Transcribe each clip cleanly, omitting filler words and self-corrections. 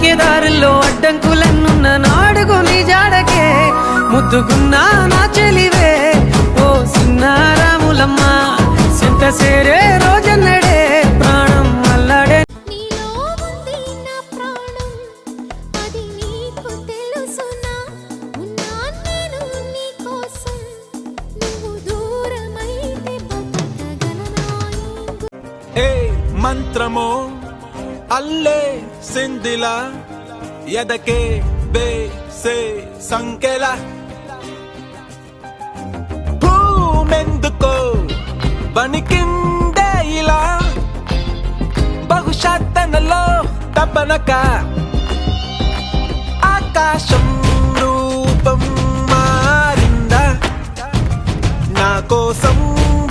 వెతికే దారిలో అడ్డంకులన్నున్న నాడుగు నీ జాడకే ముద్దుకున్నా నా చెలివే ఓ సిన్నారాములమ్మ సింత సేరే రోజన్నడే ప్రాణం అల్లడే మంత్రమో అల్లే సిందిల ఎదకే బేసే సంకెల భూమెందుకో బనికిందే ఇలా బహుశా తనలో తపనక ఆకాశం రూపం మారిందా నా కోసం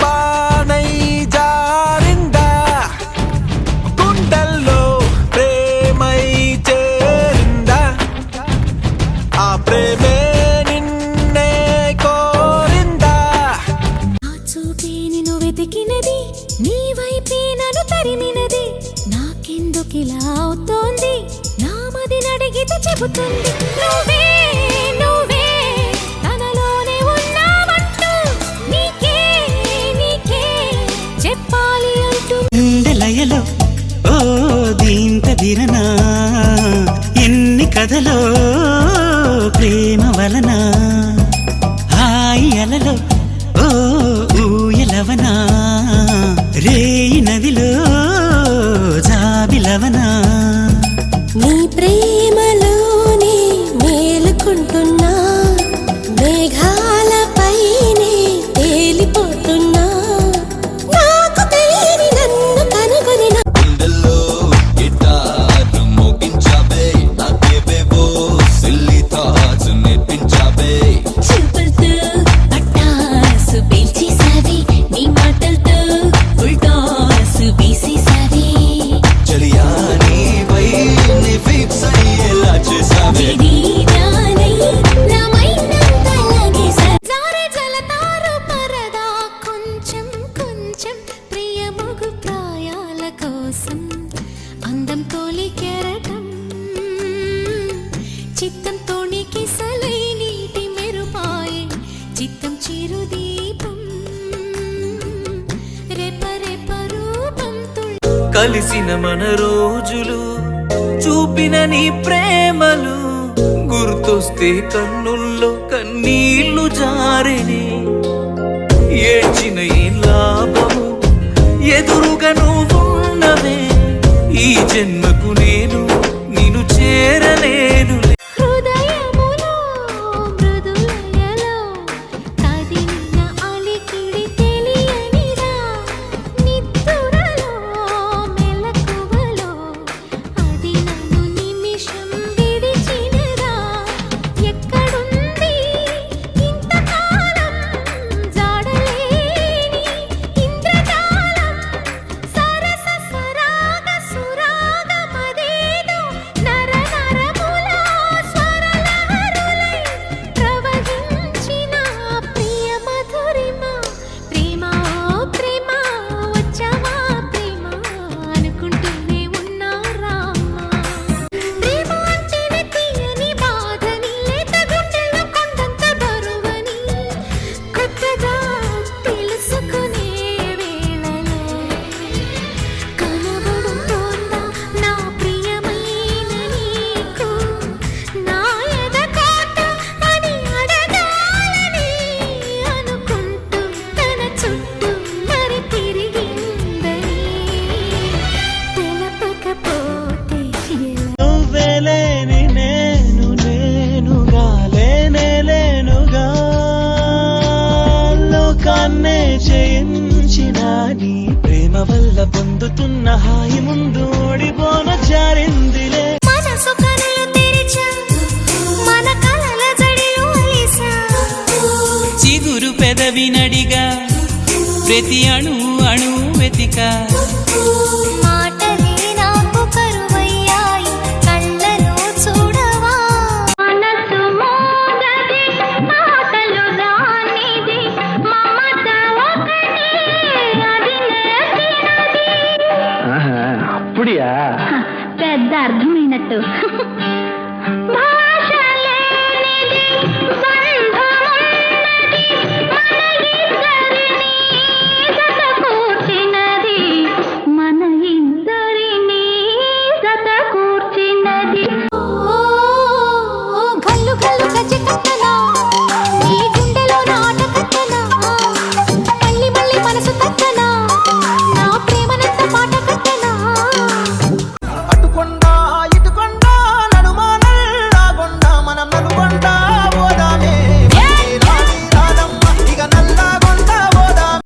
బానై జారిందా గుండెల్లో ప్రేమై చేరిందా ఆ ప్రేమే నిన్నే కోరిందా ఆ చూపే నిన్ను వెతికినది నీ వైపే నన్ను తరిమినది నాకెందుకిలా అవుతోంది నా మది నడిగితే చెబుతుంది నువ్వే నువ్వే తనలోనే ఉన్నావంటూ నీకే నీకే చెప్పాలి అంటూ లయలో ఓ దీంత దిరనా ఎన్ని కథలో ప్రేమ వలన హాయి అలలో ఓ ఊయలవనా రేయి నదిలో జాబిలవనా నీ ప్రేమలోనే మేలుకుంటున్నా మేఘాలపైనే తేలిపోతున్నా నాకు తెలియని నన్ను కనుగొని గుండెల్లో గిటార్ మోగించావే నాకేవేవో సిల్లీ థాట్స్ నేర్పించావే చూపులతో పట్టాసు పేల్చేసావి నీ మాటలతో ఫుల్ టాస్ వేసేసావి చలియా నీపై నీ ఫిక్స్ అయ్యేలా చేసావే వీరానై నా మైండంతా లాగేసావి జారే జలతారు పరదా కొంచెం కొంచెం ప్రియమగు ప్రాయాల కోసం అందం తోలి కెరటం చిత్తం తోణికి సలై నీటి మెరుపాయే చిత్తం చిరుదీపం రెప రెప రూపం కలిసిన మన రోజులు చూపిన నీ ప్రేమలు గుర్తొస్తే కన్నుల్లో కన్నీళ్లు జారెనే ఏడ్చిన ఈ లాభము ఎదురుగా నువ్వున్నవే ఈ జన్మకు నేను నిన్ను చేరలేను హృదయములో మృదులయలో కదిలిన అలికిడి తెలియనిదా నిద్దురలో మెలకువలో అది నన్ను నిమిషం విడిచినదా ఎక్కడుంది ఇంతకాలం జాడలేని ఇంద్రజాలం సరస సరాగ సురాగమదేదో నర నరములో స్వరలహరులై ప్రవహించిన ప్రియ మధురిమ ప్రేమ ప్రేమ వచ్చావా ప్రేమ అనుకుంటూనే ఉన్నా రామా ప్రేమ అంచెన తీయని బాధని లేత గుండెలో కొండంత బరువని కొత్తగా తెలుసుకునే వేళలో కనబడుతోందా నా ప్రియమైన నీకు నా ఎదకోట అని అడగాలని అనుకుంటూ తన చుట్టూ మరి తిరిగిందని తెలపకపోతే ఎలా నువ్వేలేని నేను లేనుగా లేనే లేనుగా లోకాన్నే జయించిన నీ ప్రేమ వల్ల పొందుతున్న హాయి ముందు ఓడిపోన జారిందిలే మనసు కనులు తెరిచా మన కలల జడిలో అలిసా చిగురు పెదవి నడిగా ప్రతి అణు అణు వెతిక మాటలే నాకు కరువయ్యాయి కళ్ళలో చూడవా మనసు మోగది మాటలు రానిది మమత ఒకటి అది నేర్చినది அப்படியா పెద్ద అర్థం మాయమైనట్టు